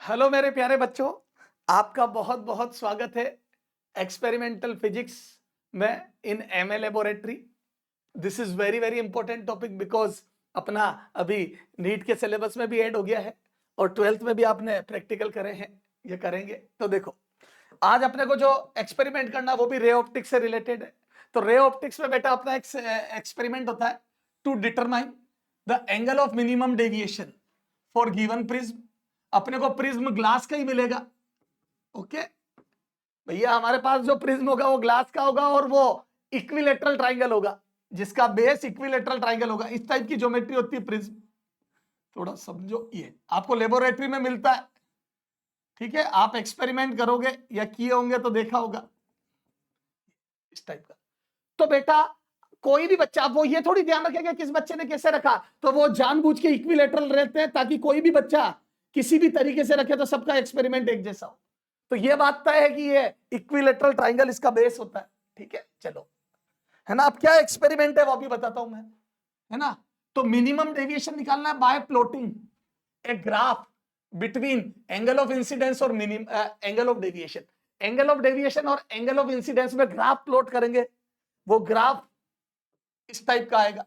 Hello मेरे प्यारे बच्चों, आपका बहुत बहुत स्वागत है एक्सपेरिमेंटल फिजिक्स में in MA laboratory. This is very very important topic because अपना अभी नीट के सिलेबस में भी ऐड हो गया है और ट्वेल्थ में भी आपने प्रैक्टिकल करे हैं, ये करेंगे। तो देखो, आज अपने को जो एक्सपेरिमेंट करना वो भी रे ऑप्टिक्स से रिलेटेड है। तो रे ऑप्टिक्स में बेटा अपना एक एक्सपेरिमेंट होता है to determine the angle of minimum deviation for given prism. अपने को प्रिज्म ग्लास का ही मिलेगा। ओके भैया, हमारे पास जो प्रिज्म होगा वो ग्लास का होगा और वो इक्विलेटरल ट्राइंगल होगा, जिसका बेस इक्विलेटरल ट्राइंगल होगा। इस टाइप की ज्योमेट्री होती है प्रिज्म। थोड़ा समझो, ये आपको लेबोरेटरी में मिलता है, ठीक है। आप एक्सपेरिमेंट करोगे या किए होंगे तो देखा होगा इस टाइप का। तो बेटा कोई भी बच्चा, वो ये थोड़ी ध्यान रखेगा किस बच्चे ने कैसे रखा, तो वो जानबूझ के इक्विलेटरल रहते हैं ताकि कोई भी बच्चा किसी भी तरीके से रखे तो सबका एक्सपेरिमेंट एक जैसा हो। तो ये बात तय है कि ये इक्विलेटरल ट्राइंगल इसका बेस होता है, ठीक है। चलो, है ना। अब क्या एक्सपेरिमेंट है वो भी बताता हूं मैं, है ना। तो मिनिमम डेविएशन निकालना है by plotting a graph between angle of incidence और angle of deviation. Angle of deviation और एंगल ऑफ इंसिडेंस में ग्राफ प्लॉट करेंगे। वो ग्राफ इस टाइप का आएगा,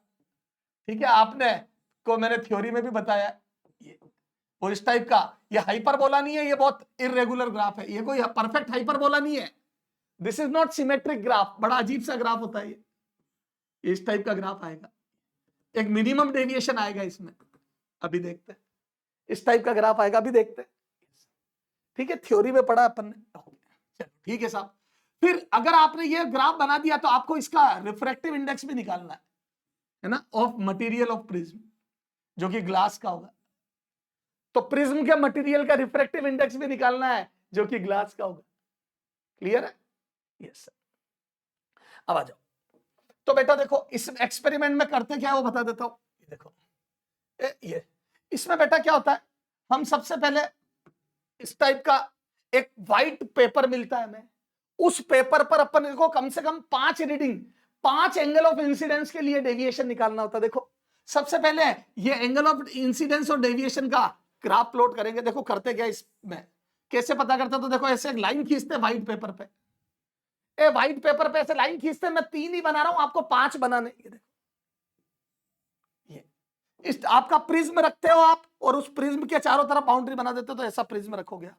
ठीक है। आपने को मैंने थ्योरी में भी बताया, ये वो इस टाइप का। ये हाइपरबोला नहीं है, ये बहुत इरेगुलर ग्राफ है, ये कोई परफेक्ट हाइपरबोला नहीं है। This is not symmetric graph, बड़ा अजीब सा ग्राफ होता है ये इस टाइप का ग्राफ आएगा। एक मिनिमम डेविएशन आएगा इसमें, अभी देखते हैं। इस टाइप का ग्राफ आएगा, अभी देखते हैं, ठीक है। थ्योरी में पढ़ा अपन ने, चलो ठीक है साहब। फिर अगर आपने ये ग्राफ बना दिया तो आपको इसका रिफ्रैक्टिव इंडेक्स भी निकालना है ना, ऑफ मटेरियल ऑफ प्रिज्म, जो कि ग्लास का होगा। तो प्रिज्म के मटेरियल का रिफ्रैक्टिव इंडेक्स भी निकालना है जो कि ग्लास का होगा। क्लियर है? Yes sir. अब आ जाओ। तो बेटा देखो, इस एक्सपेरिमेंट में करते क्या है वो बता देता हूं। ये देखो, ये इसमें बेटा क्या होता है, हम सबसे पहले इस टाइप का एक व्हाइट पेपर मिलता है हमें। उस पेपर पर अपन को कम से कम 5 रीडिंग, 5 एंगल ऑफ इंसिडेंस के लिए डेविएशन निकालना होता है। देखो, सबसे पहले ये एंगल ऑफ इंसिडेंस और डेविएशन का ग्राफ प्लॉट करेंगे। देखो करते क्या इसमें, कैसे पता करते, तो देखो ऐसे एक लाइन खींचते व्हाइट पेपर पे। व्हाइट पेपर पे ऐसे लाइन खींचते, मैं 3 ही बना रहा हूं, आपको 5 बनाने। ये देखो, ये इस आपका प्रिज्म रखते हो आप, और उस प्रिज्म के चारों तरफ बाउंड्री बना देते हो, तो ऐसा प्रिज्म रखोगे आप।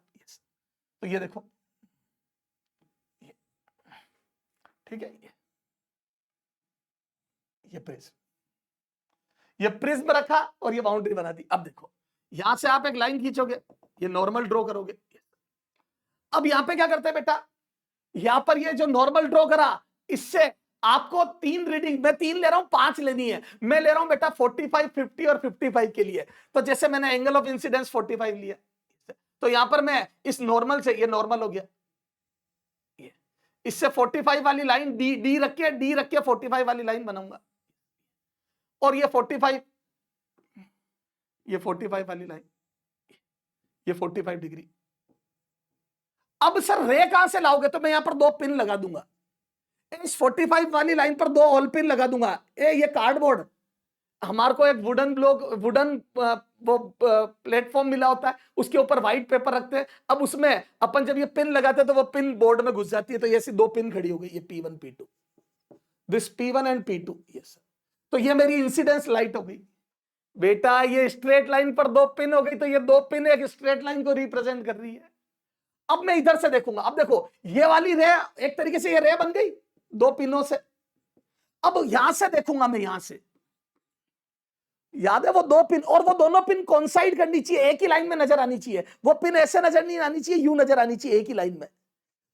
तो ये देखो, ठीक है। ये प्रिज्म रखा और ये बाउंड्री बना दी। अब देखो, यहां से आप एक लाइन खींचोगे, ये नॉर्मल ड्रॉ करोगे। अब यहां पे क्या करते हैं बेटा, यहां पर ये जो नॉर्मल ड्रॉ करा, इससे आपको 3 रीडिंग, मैं 3 ले रहा हूं, 5 लेनी है। मैं ले रहा हूं बेटा 45, 50 और 55 के लिए। तो जैसे मैंने एंगल ऑफ इंसिडेंस 45 लिया, तो यहां पर मैं इस नॉर्मल से, ये नॉर्मल हो गया, इससे 45 वाली लाइन डी रख के 45 वाली लाइन बनाऊंगा, और ये 45 वाली लाइन, ये 45 डिग्री। अब सर रे कहां से लाओगे, तो मैं यहां पर 2 पिन लगा दूंगा। इस 45 वाली लाइन पर 2 ऑल पिन लगा दूंगा। ये कार्डबोर्ड, हमारे को एक वुडन वो प्लेटफॉर्म मिला होता है, उसके ऊपर व्हाइट पेपर रखते हैं। अब उसमें अपन जब ये पिन लगाते हैं तो वो पिन बोर्ड में घुस जाती है, तो ये ऐसी 2 पिन खड़ी हो गई, ये P1 P2, this P1 and P2। Yes, तो ये मेरी इंसिडेंस लाइट हो गई बेटा। ये स्ट्रेट लाइन पर 2 पिन हो गई, तो ये 2 पिन एक स्ट्रेट लाइन को रिप्रेजेंट कर रही है। अब मैं इधर से देखूंगा, अब देखो ये वाली रे एक तरीके से ये रे बन गई 2 पिनों से। अब यहां से देखूंगा मैं, यहां से याद है वो 2 पिन, और वो दोनों पिन कोइंसाइड करनी चाहिए, एक ही लाइन में नजर आनी चाहिए। वो पिन ऐसे नजर नहीं आनी चाहिए, यूं नजर आनी चाहिए एक ही लाइन में।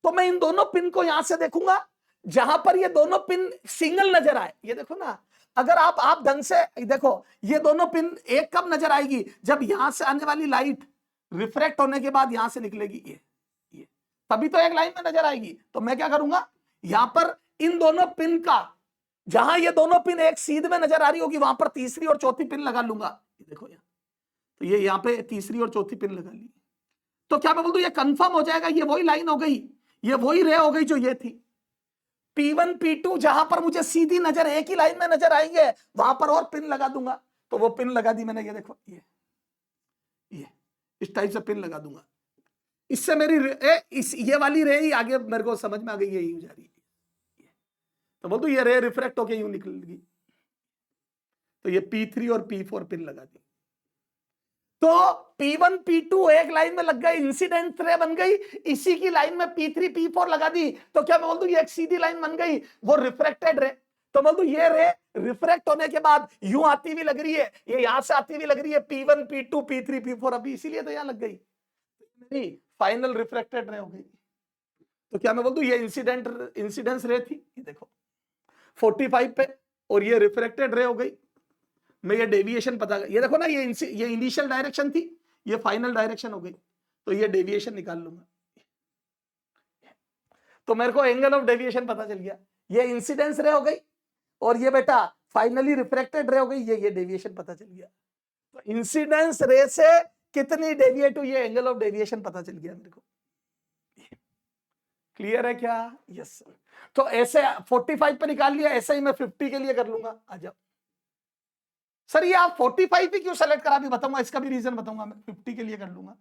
तो मैं इन दोनों पिन को यहां से देखूंगा, जहां पर ये दोनों पिन सिंगल नजर आए। ये देखो ना, अगर आप ढंग से देखो, ये दोनों पिन एक कब नजर आएगी, जब यहां से आने वाली लाइट रिफ्रैक्ट होने के बाद यहां से निकलेगी, ये तभी तो एक लाइन में नजर आएगी। तो मैं क्या करूंगा, यहां पर इन दोनों पिन का, जहां ये दोनों पिन एक सीध में नजर आ रही होगी, वहां पर तीसरी और चौथी पिन लगा लूंगा। ये देखो यहां, तो ये यहां पे तीसरी और चौथी पिन लगा ली। तो क्या मैं बोल दूं, ये कंफर्म हो जाएगा, ये वही लाइन हो गई, ये वही रे हो गई जो ये थी। P1 P2 जहां पर मुझे सीधी नजर एक ही लाइन में नजर आएंगे, वहां पर और पिन लगा दूंगा। तो वो पिन लगा दी मैंने, ये देखो, ये इस टाइप से पिन लगा दूंगा। इससे मेरी ये वाली रे ही आगे मेरे को समझ में आ गई, यही हो जा रही है। तो बोल दो ये रे रिफ्रैक्ट होके यूं निकल गई, तो ये P3 और P4 पिन लगा दी। तो P1 P2 एक लाइन में लग गई, इंसिडेंट रे बन गई, इसी की लाइन में P3 P4 लगा दी, तो क्या मैं बोल दूं ये एक सीधी लाइन बन गई, वो रिफ्रैक्टेड रे। तो बोल दूं ये रे रिफ्रैक्ट होने के बाद यूं आती हुई लग रही है, ये यहां से आती हुई लग रही है P1 P2 P3 P4, अभी इसीलिए तो यहां लग गई, मेरी फाइनल रिफ्रैक्टेड रे हो गई। तो क्या मैं बोल दूं ये इंसिडेंस रे थी, ये देखो 45 पे, और ये रिफ्रैक्टेड रे हो गई। मैं ये डेविएशन पता, ये देखो ना, ये इनिशियल डायरेक्शन थी, ये फाइनल डायरेक्शन हो गई, तो ये डेविएशन निकाल लूंगा। तो मेरे को एंगल ऑफ डेविएशन पता चल गया, ये इंसिडेंस रे हो गई, और ये बेटा फाइनली रिफ्रैक्टेड रे हो गई, ये डेविएशन पता चल गया। तो इंसिडेंस रे से कितनी डेविएट हुई, ये एंगल ऑफ डेविएशन पता चल गया मेरे को। क्लियर है क्या? यस। तो ऐसे 45 पे निकाल लिया, ऐसे ही मैं 50 के लिए कर लूंगा। आ जाओ सर, ये आप 45 ही क्यों सेलेक्ट करा, भी बताऊंगा, इसका भी रीजन बताऊंगा। मैं 50 के लिए कर लूंगा,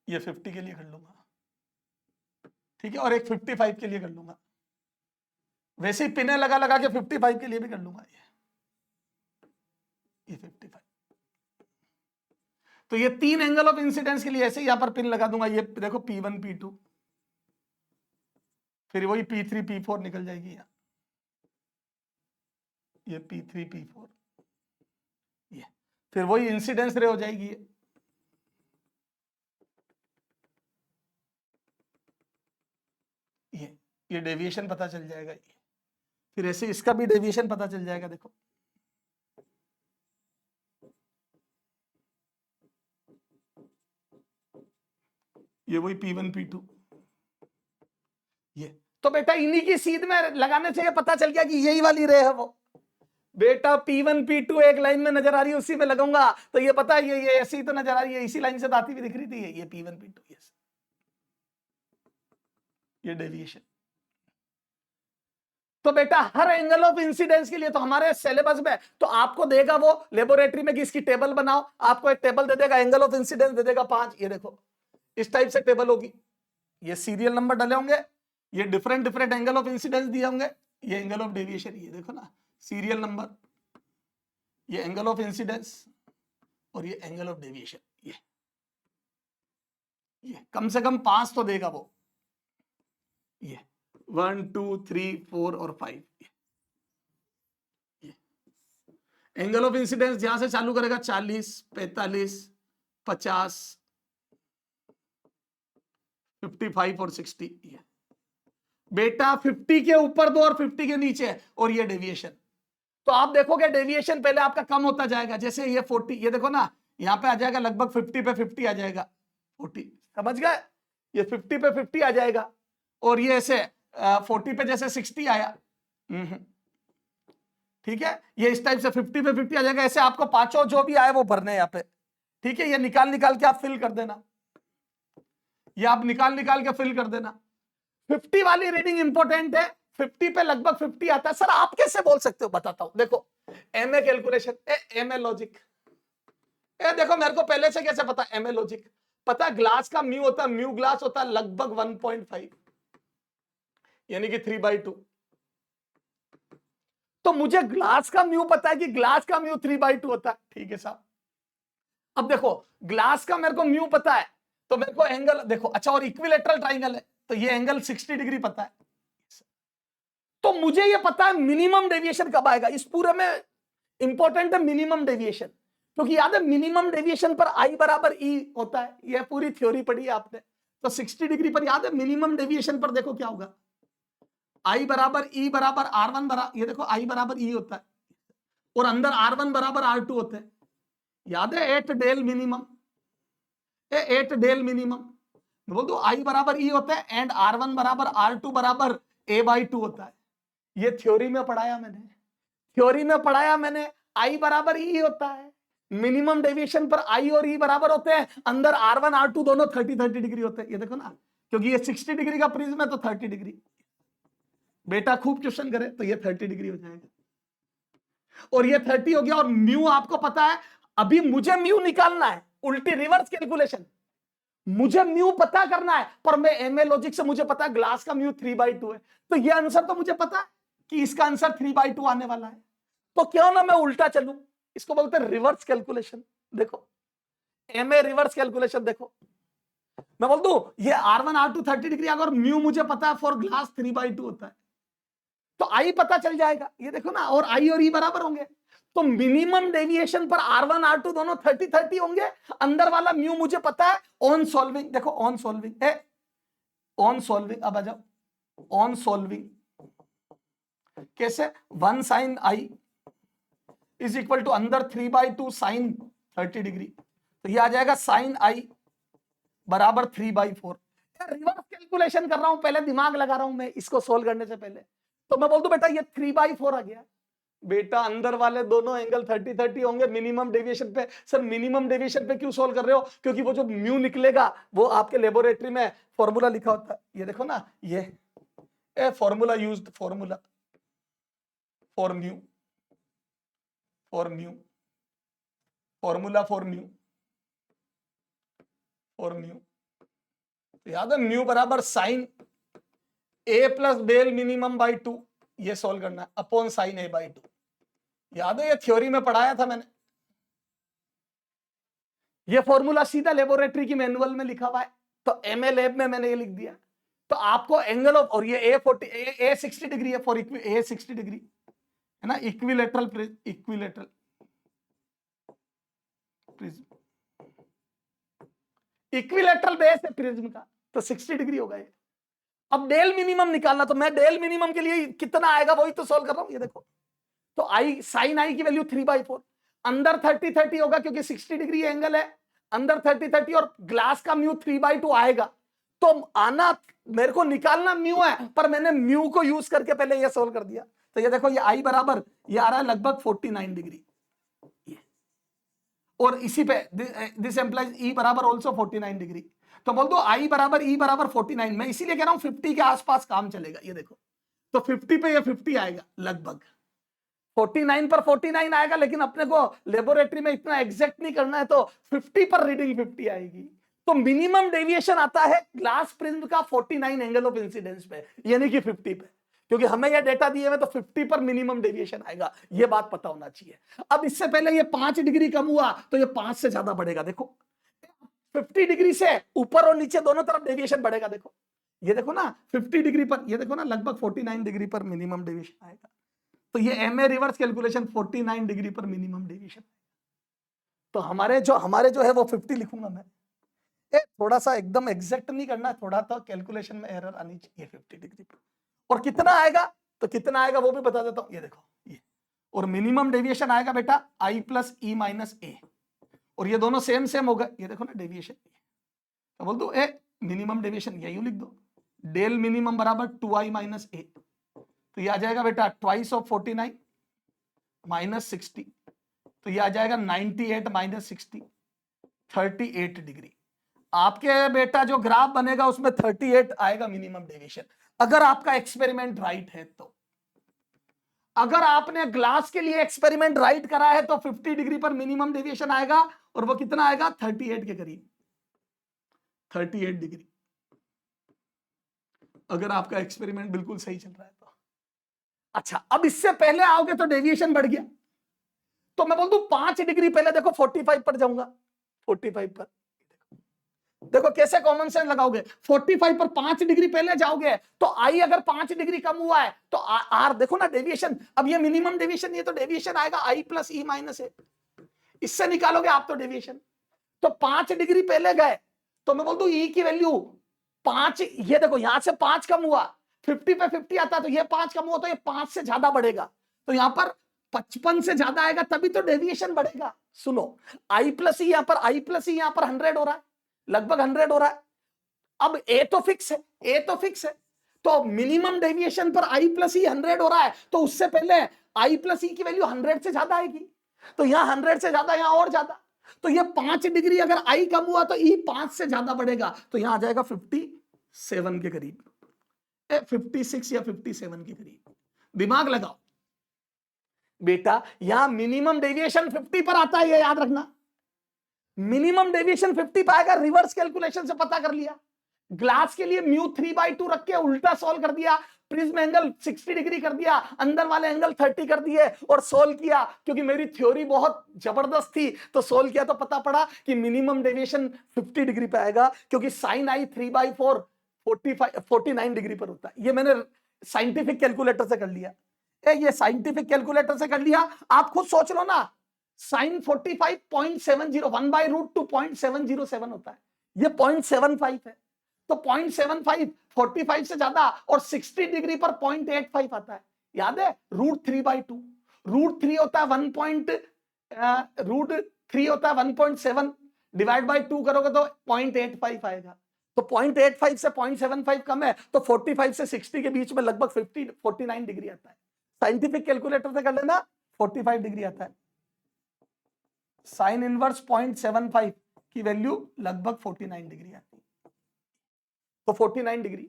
ये 50 के लिए कर लूंगा, ठीक है, और एक 55 के लिए कर लूंगा। वैसे ही पिने लगा लगा के 55 के लिए भी कर लूंगा, ये 55। तो ये 3 एंगल ऑफ इंसिडेंस के लिए ऐसे यहां पर पिन लगा दूंगा। ये देखो P1 P2, फिर वही P3 P4 निकल जाएगी यहां, ये P3 P4, ये फिर वही इंसिडेंस रे हो जाएगी ये डेविएशन पता चल जाएगा, फिर ऐसे इसका भी डेविएशन पता चल जाएगा। देखो ये वही P1 P2, ये तो बेटा इन्हीं की सीध में लगाने से ये पता चल गया कि यही वाली रे है वो। बेटा P1 P2 एक लाइन में नजर आ रही है, उसी में लगाऊंगा, तो ये पता है ये ऐसी तो नजर आ रही है, इसी लाइन से आती हुई दिख रही थी, ये P1 P2, यस, ये डेविएशन। तो बेटा हर एंगल ऑफ इंसिडेंस के लिए तो हमारे सिलेबस में तो आपको देगा वो लेबोरेटरी में कि इसकी टेबल बनाओ, आपको एक टेबल दे देगा, एंगल ऑफ इंसिडेंस दे देगा 5, ये देखो इस टाइप से टेबल होगी, ये सीरियल नंबर डले होंगे, ये डिफरेंट एंगल ऑफ इंसिडेंस दिए होंगे, ये एंगल ऑफ डेविएशन, ये देखो ना सीरियल नंबर, ये एंगल ऑफ इंसिडेंस और ये एंगल ऑफ डेविएशन, ये कम से कम 5 तो देगा वो, ये 1 2 3 4 और 5। एंगल ऑफ इंसिडेंस जहां से चालू करेगा 40 45 50 55 और 60, बेटा 50 के ऊपर दो और 50 के नीचे, और ये डेविएशन। तो आप देखोगे डेविएशन पहले आपका कम होता जाएगा, जैसे ये 40, ये देखो ना यहां पे आ जाएगा लगभग 50 पे 50 आ जाएगा, 40, समझ गए, ये 50 पे 50 आ जाएगा, और ये ऐसे 40 पे जैसे 60 आया, ठीक है, ये इस टाइप से 50 पे 50 आ जाएगा, ऐसे आपको पांचों जो भी आए वो भरने यहाँ पे, ठीक है, ये निकाल के आप फिल कर देना, ये आप निकाल के फिल कर देना। 50 वाली रीडिंग इंपॉर्टेंट है, 50 पे लगभग 50 आता है। सर आप कैसे बोल सकते हो, बताता हूं, देखो एमए कैलकुलेशन, एमए लॉजिक, देखो मेरे को पहले से कैसे पता, एमए लॉजिक पता, ग्लास का म्यू होता है, म्यू ग्लास होता है लगभग 1.5 यानी कि 3/2, तो मुझे ग्लास का म्यू पता है कि ग्लास का म्यू 3/2 होता है, ठीक है साहब। अब देखो ग्लास का मेरे को म्यू पता है, तो मेरे को एंगल देखो, अच्छा और इक्विलेटरल ट्राइंगल है, तो ये एंगल 60 डिग्री पता है, तो मुझे ये पता है मिनिमम डेविएशन कब आएगा, इस पूरे में इंपॉर्टेंट है मिनिमम डेविएशन, क्योंकि याद है मिनिमम डेविएशन पर आई बराबर ई होता है, यह पूरी थ्योरी पढ़ी है आपने, तो 60 डिग्री पर याद है मिनिमम डेविएशन पर देखो क्या होगा, आई बराबर ई बराबर R1 बराबर, ये देखो आई बराबर ई होता है, और अंदर R1 बराबर R2 होते हैं, याद है 8 डेल मिनिमम, 8 डेल मिनिमम, बोल दो आई बराबर ई होता है, एंड R1 बराबर R2 बराबर A/2 होता है, ये थ्योरी में पढ़ाया मैंने, आई बराबर ई होता है, मिनिमम डेविएशन पर आई और ई बराबर होते हैं, अंदर R1 R2 दोनों 30 डिग्री होते हैं, ये देखो ना, क्योंकि ये 60 डिग्री का प्रिज्म है तो 30 डिग्री, बेटा खूब क्वेश्चन करे तो ये 30 डिग्री हो जाएगा, और ये 30 हो गया, और म्यू आपको पता है, अभी मुझे म्यू निकालना है, उल्टी रिवर्स कैलकुलेशन। मुझे म्यू पता करना है, पर मैं एमए लॉजिक से मुझे पता है ग्लास का म्यू 3/2 है, तो ये आंसर तो मुझे पता है कि इसका आंसर 3/2 आने वाला है, तो क्यों ना मैं उल्टा चलूं। इसको बोलते हैं रिवर्स कैलकुलेशन। देखो एमए रिवर्स कैलकुलेशन, देखो मैं बोल दूं ये R1 R2 30 डिग्री, अगर म्यू मुझे पता है फॉर ग्लास 3/2 होता है, तो आई पता चल जाएगा, ये देखो ना, और आई और ई बराबर होंगे, तो मिनिमम डेविएशन पर R1 R2 दोनों 30-30 होंगे, अंदर वाला म्यू मुझे पता है। ऑन सॉल्विंग, देखो ऑन सॉल्विंग है, ऑन सॉल्विंग, अब आ जाओ ऑन सॉल्विंग कैसे, 1 sin I is equal to अंदर 3/2 sin 30 डिग्री, तो ये आ जाएगा sin आई बराबर 3/4। रिवर्स कैलकुलेशन कर रहा हूं, पहले दिमाग लगा रहा हूं मैं इसको सोल्व करने से पहले, तो मैं बोल दूं बेटा ये 3/4 आ गया। बेटा अंदर वाले दोनों एंगल 30-30 होंगे मिनिमम डेविएशन पे। सर मिनिमम डेविएशन पे क्यों सोल्व कर रहे हो, क्योंकि वो जो म्यू निकलेगा वो आपके लेबोरेटरी में फॉर्मूला लिखा होता है, ये देखो ना, ये formula used, formula for mu, for mu, formula for mu, for mu, याद है म्यू बराबर sine A plus del minimum by 2, ये सोल्व करना है अपॉन साइन ए बाई 2। याद है ये थ्योरी में पढ़ाया था मैंने, ये फॉर्मूला सीधा लेबोरेटरी की मैनुअल में लिखा हुआ है, तो एमए लैब में मैंने ये लिख दिया। तो आपको एंगल ऑफ, और ये ए 60 डिग्री है फॉर ए 60 डिग्री है ना, equilateral equilateral prism, equilateral base है प्रिज्म का, तो 60 डिग्री होगा ये। अब डेल मिनिमम निकालना, तो मैं डेल मिनिमम के लिए कितना आएगा वही तो सोल्व कर रहा हूं, ये देखो, तो आई साइन आई की वैल्यू 3/4, अंदर 30-30 होगा क्योंकि 60 डिग्री एंगल है, अंदर 30-30 और ग्लास का म्यू 3/2 आएगा, तो आना मेरे को निकालना म्यू है, पर मैंने म्यू को यूज करके पहले ये सोल्व कर दिया, तो ये देखो ये आई बराबर ये आ रहा है लगभग 49 डिग्री, और इसी पे दिस एम्प्लाइज ई बराबर ऑल्सो 49 डिग्री, तो बोल दो आई बराबर ई बराबर 49। मैं इसीलिए कह रहा हूं 50 के आसपास काम चलेगा, ये देखो, तो 50 पे ये 50 आएगा लगभग, 49 पर 49 आएगा, लेकिन अपने को लेबोरेटरी में इतना एग्जैक्ट नहीं करना है, तो 50 पर रीडिंग 50 आएगी। तो मिनिमम डेविएशन आता है ग्लास प्रिज्म का 49 एंगल ऑफ इंसिडेंस पे, यानी कि 50 पे, क्योंकि हमें ये डेटा दिए हुए, तो 50 पर मिनिमम डेविएशन आएगा, ये बात पता होना चाहिए। अब इससे पहले ये 5 डिग्री कम हुआ, तो ये 5 से ज्यादा बढ़ेगा, देखो 50 डिग्री से ऊपर और नीचे दोनों तरफ डेविएशन बढ़ेगा, देखो ये देखो ना 50 डिग्री पर, ये देखो ना लगभग 49 डिग्री पर मिनिमम डेविएशन आएगा, तो ये एमए रिवर्स कैलकुलेशन 49 डिग्री पर मिनिमम डेविएशन, तो हमारे जो है वो 50 लिखूंगा मैं, थोड़ा सा एकदम एग्जैक्ट नहीं करना, थोड़ा तो कैलकुलेशन में एरर आनी चाहिए 50 डिग्री पर, और कितना आएगा, तो कितना आएगा वो भी बता देता हूं, ये देखो ये, और मिनिमम डेविएशन आएगा बेटा आई प्लस ई माइनस ए, और ये दोनों सेम सेम होगा, ये देखो ना डेविएशन, तो बोल दो ए मिनिमम डेविएशन यही लिख दो, डेल मिनिमम बराबर 2i माइनस ए, तो ये आ जाएगा बेटा ट्वाइस ऑफ 49 माइनस 60, तो ये आ जाएगा 98 माइनस 60, 38 डिग्री। आपके बेटा जो ग्राफ बनेगा उसमें 38 आएगा मिनिमम डेविएशन, अगर आपका एक्सपेरिमेंट राइट है तो। अगर आपने ग्लास के लिए एक्सपेरिमेंट राइट करा है तो 50 डिग्री पर मिनिमम डेविएशन आएगा, और वो कितना आएगा 38 के करीब, 38 डिग्री, अगर आपका एक्सपेरिमेंट बिल्कुल सही चल रहा है तो। अच्छा अब इससे पहले आओगे तो डेविएशन बढ़ गया, तो मैं बोल दूं 5 डिग्री पहले देखो 45 पर जाऊंगा, 45 पर देखो कैसे कॉमन सेंस लगाओगे, 45 पर 5 डिग्री पहले जाओगे, तो आई अगर 5 डिग्री कम हुआ है तो आर देखो ना डेविएशन, अब ये मिनिमम डेविएशन, ये तो डेविएशन आएगा आई प्लस ई माइनस ए, इससे निकालोगे आप तो डेविएशन, तो 5 डिग्री पहले गए, तो मैं बोल दूं ई की वैल्यू 5, ये देखो यहां से 5 कम हुआ, 50 पे 50 आता है, तो ये 5 कम हुआ, तो ये 5 से ज्यादा बढ़ेगा, तो यहां पर 55 से ज्यादा आएगा तभी तो डेविएशन बढ़ेगा। सुनो आई प्लस ई, यहां पर आई प्लस ई यहां पर 100 हो रहा है, लगभग 100 हो रहा है, अब ए तो फिक्स है, ए तो फिक्स है, तो मिनिमम डेविएशन पर आई प्लस ई 100 हो रहा है, तो उससे पहले आई प्लस ई की वैल्यू 100 से ज्यादा आएगी, तो यहां 100 से ज्यादा, यहां और ज्यादा, तो ये 5 डिग्री अगर आई कम हुआ तो ई 5 से ज्यादा बढ़ेगा, तो यहां आ जाएगा 57 के करीब, 56 या 57 के करीब। दिमाग लगाओ बेटा, यहां मिनिमम डेविएशन 50 पर आता है, ये याद रखना, मिनिमम डेविएशन 50 पाएगा, रिवर्स कैलकुलेशन से पता कर लिया। ग्लास के लिए म्यू 3/2 रख के उल्टा सॉल्व कर दिया, प्रिज्म एंगल 60 डिग्री कर दिया, अंदर वाले एंगल 30 कर दिए और सोल्व किया। क्योंकि मेरी थ्योरी बहुत जबरदस्त थी तो सोल्व किया तो पता पड़ा कि मिनिमम डेविएशन 50 डिग्री पे आएगा, क्योंकि साइन आई 3/4 49 डिग्री पर होता है। ये मैंने साइंटिफिक कैलकुलेटर से कर लिया। ये साइंटिफिक कैलकुलेटर से कर लिया, आप खुद सोच लो ना। साइन 45.70 1/√2 0.707 होता है, ये 0.75 है। तो 0.75 45 से ज्यादा और 60 डिग्री पर 0.85 आता है। याद है √3/2, √3 होता है 1.7 डिवाइड बाय 2 करोगे तो 0.85 आएगा। तो 0.85 से 0.75 कम है, तो 45 से 60 के बीच में लगभग 49 डिग्री आता है। साइंटिफिक कैलकुलेटर से कर लेना, 45 डिग्री आता है। साइन इनवर्स 0.75 की वैल्यू लगभग 49 डिग्री आती है। तो 49 डिग्री,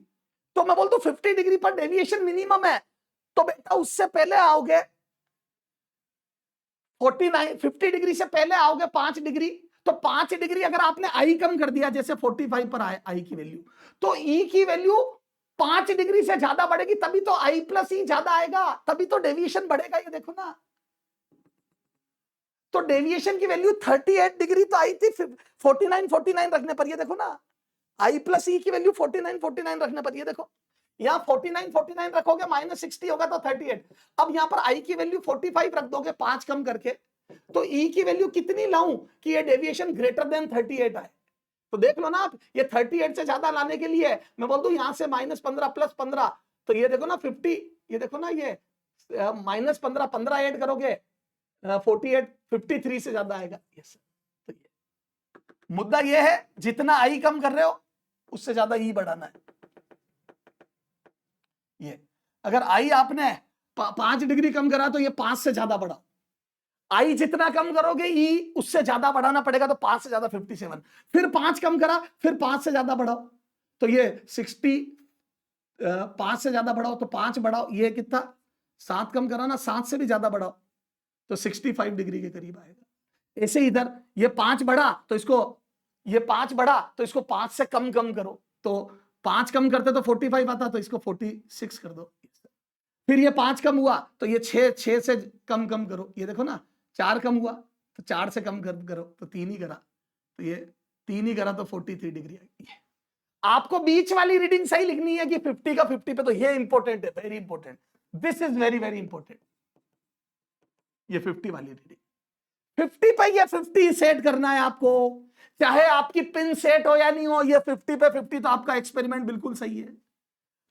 तो मैं बोलता हूं 50 डिग्री पर डेविएशन मिनिमम है, तो बेटा उससे पहले आओगे 50 डिग्री से पहले आओगे 5 डिग्री। तो 5 डिग्री अगर आपने आई कम कर दिया, जैसे 45 पर आई की वैल्यू, तो ई की वैल्यू 5 डिग्री से ज्यादा बढ़ेगी, तभी तो आई प्लस ई ज्यादा आएगा, तभी तो डेविएशन बढ़ेगा। ये देखो ना, तो डेविएशन की वैल्यू 38 डिग्री तो आई थी 49 रखने पर। ये देखो ना, आई प्लस ई की वैल्यू 49 रखने पर। ये देखो यहाँ 49 रखोगे -60 होगा तो 38। अब यहाँ पर आई की वैल्यू 45 रख दोगे 5 कम करके, तो ई की वैल्यू कितनी लाऊं कि ये डेविएशन ग्रेटर देन 38 आए। तो देख लो ना आप, ये 38 से ज्यादा लाने के लिए मैं बोल दूं यहां से -15 + 15, तो ये देखो ना 50, ये देखो ना ये -15 15 ऐड करोगे 48 53 से ज्यादा आएगा। यस, तो ये मुद्दा ये है, जितना आई कम कर रहे हो उससे ज्यादा ई बढ़ाना है। ये अगर आई आपने 5 डिग्री कम करा तो ये 5 से ज्यादा बढ़ाओ। आई जितना कम करोगे ई उससे ज्यादा बढ़ाना पड़ेगा, तो 5 से ज्यादा 57, फिर 5 कम करा, फिर 5 से ज्यादा बढ़ाओ, तो ये 60, 5 से ज्यादा बढ़ाओ तो 5 बढ़ाओ, ये कितना 7 कम करा ना, 7 से भी ज्यादा बढ़ाओ तो 65 डिग्री के करीब आएगा। ऐसे इधर ये 5 बढ़ा तो इसको, ये 5 बढ़ा तो इसको 5 से कम करो, तो 5 कम करते तो 45 आता, तो इसको 46 कर दो। फिर ये 5 कम हुआ तो ये 6 से कम करो, ये देखो ना 4 कम हुआ तो 4 से कम करो, तो 3 ही करा, तो ये 3 ही करा तो 43 डिग्री आएगी। आपको बीच वाली रीडिंग सही लिखनी है कि 50 का 50 पे, तो ये इंपॉर्टेंट है, very important, this is very very important. ये 50 वाली रीडिंग 50 पे, ये 50 सेट करना है आपको, चाहे आपकी पिन सेट हो या नहीं हो, ये 50 पे 50, तो आपका एक्सपेरिमेंट बिल्कुल सही है।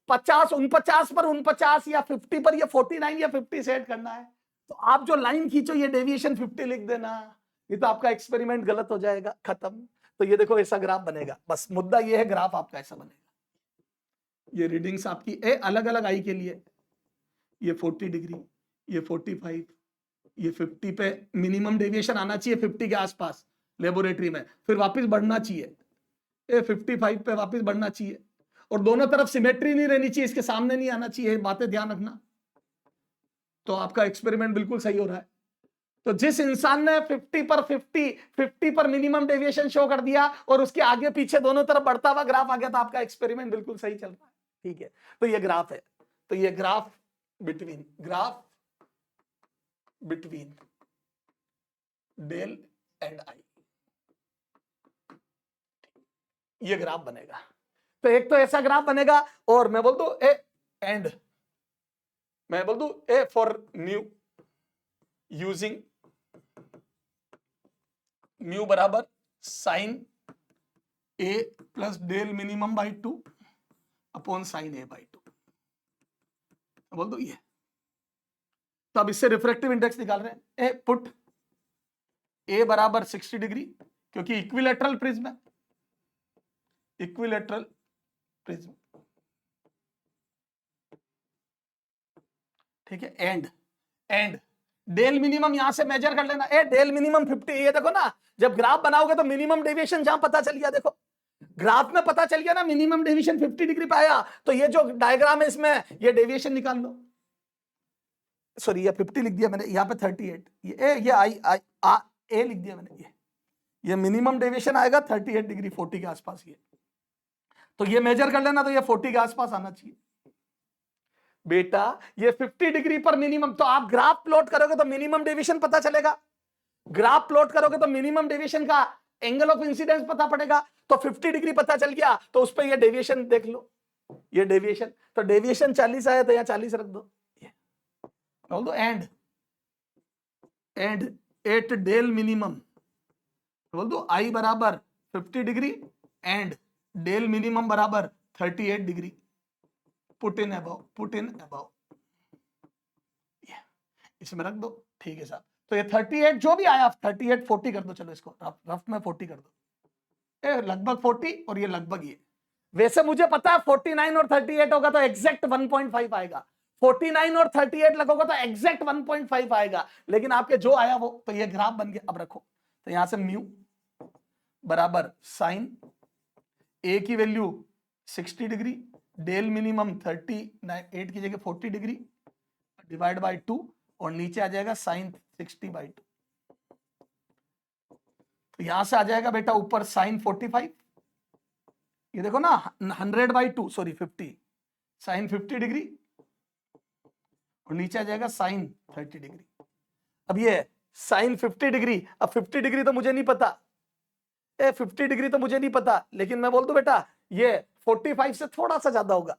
50 49 पर 49 या 50 पर ये 49 या 50 सेट करना है, तो आप जो लाइन खींचो ये डेविएशन 50 लिख देना, ये तो आपका एक्सपेरिमेंट गलत हो जाएगा, खत्म। तो ये देखो ऐसा ग्राफ बनेगा, बस मुद्दा ये है, ग्राफ आपका ऐसा बनेगा। ये रीडिंग्स आपकी अलग अलग आई के लिए, ये 40 डिग्री, ये 45, ये 50 पे मिनिमम डेविएशन आना चाहिए 50 के आसपास लेबोरेटरी में, फिर वापस बढ़ना चाहिए, 55 पे वापस बढ़ना चाहिए, और दोनों तरफ सिमेट्री नहीं रहनी चाहिए, इसके सामने नहीं आना चाहिए, बातें ध्यान रखना, तो आपका एक्सपेरिमेंट बिल्कुल सही हो रहा है। तो जिस इंसान ने 50 पर मिनिमम डेविएशन शो कर दिया और उसके आगे पीछे दोनों तरफ बढ़ता हुआ ग्राफ आ गया, तो आपका एक्सपेरिमेंट बिल्कुल सही चल रहा है। ठीक है, तो ये ग्राफ है, तो ये graph between del and I, ये ग्राफ बनेगा। तो एक तो ऐसा ग्राफ बनेगा, और मैं बोल दू एंड मैं बोल दू A for new using mu बराबर sine A plus del minimum by 2 upon sine A by 2, बोल दो ये। तो अब इससे रिफ्रैक्टिव इंडेक्स निकाल रहे हैं, पुट ए बराबर 60 डिग्री, क्योंकि इक्विलेटरल प्रिज्म है, इक्विलेटरल प्रिज्म, ठीक है। एंड डेल मिनिमम यहां से मेजर कर लेना, डेल मिनिमम 50, ये देखो ना, जब ग्राफ बनाओगे तो मिनिमम डेविएशन जहां पता चल गया, देखो ग्राफ में पता चल गया ना मिनिमम डेविएशन 50 डिग्री पे आया, तो ये जो डायग्राम है इसमें ये डेविएशन निकाल लो। सॉरी, ये 50 लिख दिया मैंने, यहाँ पे 38, ये आई ए लिख दिया मैंने, ये मिनिमम डेविएशन आएगा 38 डिग्री 40 के आसपास। ये तो ये मेजर कर लेना, तो ये 40 के आसपास आना चाहिए बेटा। ये 50 डिग्री पर मिनिमम, तो आप ग्राफ प्लॉट करोगे तो मिनिमम डेविएशन पता चलेगा। ग्राफ प्लॉट करोगे तो मिनिमम डेविएशन का एंगल ऑफ इंसिडेंस पता पड़ेगा। तो 50 डिग्री पता चल गया तो उस पर ये डेविएशन देख लो, ये डेविएशन, तो डेविएशन 40 आया तो यहाँ 40 रख दो। बोल दो एंड एट डेल मिनिमम, बोल दो आई बराबर 50 डिग्री एंड डेल मिनिमम बराबर 38 डिग्री। पुट इन अबव, इसमें रख दो। ठीक है साहब, तो ये 38 जो भी आया 38 40 कर दो। चलो इसको रफ में 40 कर दो, लगभग 40 और ये लगभग ये। वैसे मुझे पता है 49 और 38 होगा तो एग्जैक्ट 1.5 आएगा, 49 और 38 लगोगा तो एग्जैक्ट 1.5 आएगा, लेकिन आपके जो आया वो, तो ये ग्राफ बन गया। अब रखो, तो यहां से म्यू बराबर साइन ए की वैल्यू 60 डिग्री, डेल मिनिमम 38 की जगह 40 डिग्री डिवाइड बाय 2, और नीचे आ जाएगा साइन 60/2। तो यहां से आ जाएगा बेटा ऊपर साइन 45, ये देखो ना 100/2 सॉरी 50, साइन 50 डिग्री, और नीचे आ जाएगा साइन 30 डिग्री। अब ये साइन 50 डिग्री, अब 50 डिग्री तो मुझे नहीं पता, 50 डिग्री तो मुझे नहीं पता, लेकिन मैं बोल दूं बेटा ये 45 से थोड़ा सा ज्यादा होगा,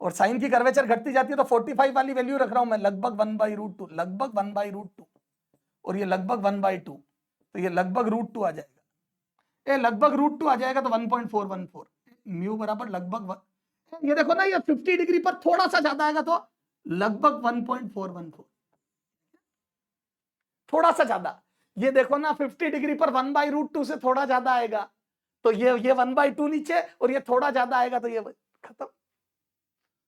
और साइन की कर्वेचर घटती जाती है तो 45 वाली वैल्यू रख रहा हूं मैं, लगभग 1/√2, लगभग 1/√2, और ये लगभग 1/2, तो ये लगभग √2 आ जाएगा। लगभग √2 आ जाएगा तो 1.414 म्यू बराबर लगभग ये देखो ना, ये 50 डिग्री पर थोड़ा सा ज्यादा आएगा तो लगभग 1.414, थोड़ा सा ज्यादा। ये देखो ना 50 डिग्री पर 1/√2 से थोड़ा ज्यादा आएगा, तो ये 1/2 नीचे, और ये थोड़ा ज्यादा आएगा तो ये खत्म।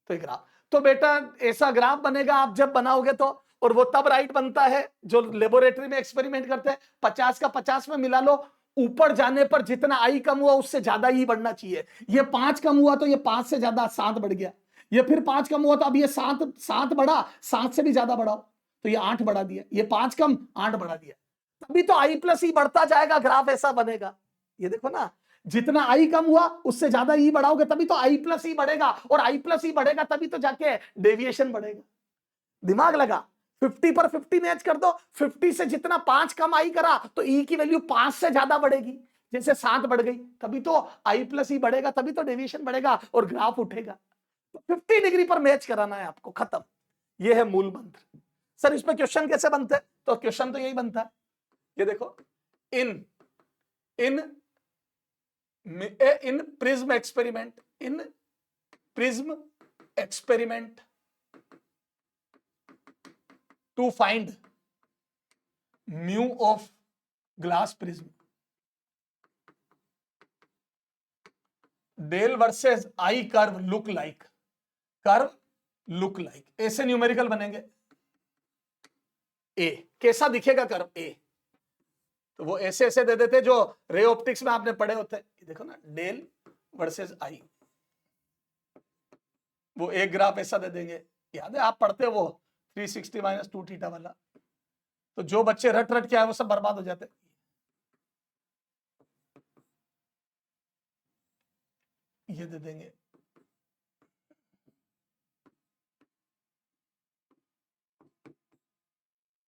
तो ये ग्राफ, तो बेटा ऐसा ग्राफ बनेगा आप जब बनाओगे तो, और वो तब राइट बनता है जो लेबोरेटरी में एक्सपेरिमेंट करते हैं। 50 का 50 में मिला लो, ऊपर जाने पर जितना आई कम हुआ उससे ज्यादा ही बढ़ना चाहिए। ये 5 कम हुआ तो ये 5 से ज्यादा 7 बढ़ गया, ये फिर 5 कम हुआ तो अब ये 7 बढ़ा, 7 से भी ज्यादा बढ़ाओ तो ये 8 बढ़ा दिया, ये 5 कम 8 बढ़ा दिया, तभी तो आई प्लस ई बढ़ता जाएगा, ग्राफ ऐसा बनेगा। ये देखो ना, जितना आई कम हुआ उससे ज्यादा ई बढ़ाओगे तभी तो आई प्लस ई बढ़ेगा, और आई प्लस ई बढ़ेगा तभी तो जाके डेविएशन बढ़ेगा। दिमाग लगा, 50 पर 50 मैच कर दो, 50 से जितना 5 कम आई करा तो ई की वैल्यू 5 से ज्यादा बढ़ेगी, जैसे 7 बढ़ गई तभी तो आई प्लस ई बढ़ेगा, तभी तो डेविएशन बढ़ेगा और ग्राफ उठेगा। तो 50 डिग्री पर मैच कराना है आपको, खत्म। ये है मूल मंत्र। सर इसमें क्वेश्चन कैसे बनते हैं? तो क्वेश्चन तो यही बनता है, ये देखो, in prism experiment to find mu of glass prism, del versus I curve look like, ऐसे न्यूमेरिकल बनेंगे। ए कैसा दिखेगा कर्व ए, तो वो ऐसे ऐसे दे देते जो रे ऑप्टिक्स में आपने पढ़े होते हैं। देखो ना, डेल वर्सेस आई, वो एक ग्राफ ऐसा दे देंगे, याद है आप पढ़ते वो 360 - 2 थीटा वाला। तो जो बच्चे रट के आए वो सब बर्बाद हो जाते। ये दे देंगे,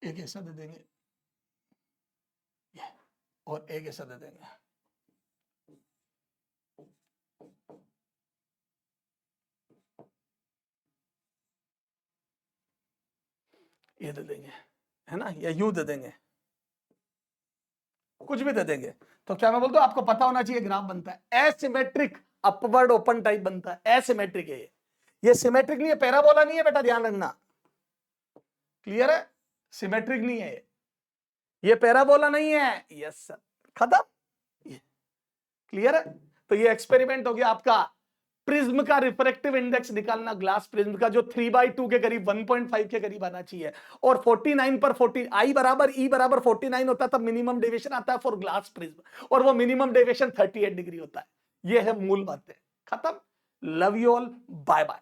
एक ऐसा दे देंगे, और एक ऐसा दे देंगे। ये दे देंगे, है ना, या यू दे देंगे, कुछ भी दे देंगे। तो क्या मैं बोलता हूं, आपको पता होना चाहिए ग्राफ बनता है एसिमेट्रिक अपवर्ड ओपन टाइप बनता है, एसिमेट्रिक है ये सिमेट्रिक नहीं है, पैराबोला नहीं है बेटा, ध्यान रखना। क्लियर है? सिमेट्रिक नहीं है ये पैराबोला नहीं है। यस सर, खत्म। क्लियर है? तो ये एक्सपेरिमेंट हो गया आपका प्रिज्म का रिफ्रैक्टिव इंडेक्स निकालना, ग्लास प्रिज्म का, जो 3/2 के करीब 1.5 के करीब आना चाहिए, और 49 पर 40 आई बराबर ई बराबर 49 होता है तब मिनिमम डेविएशन आता है फॉर ग्लास प्रिज्म, और वो मिनिमम डेविएशन 38 डिग्री होता है। ये है मूल बातें, खत्म। Love you all, bye bye.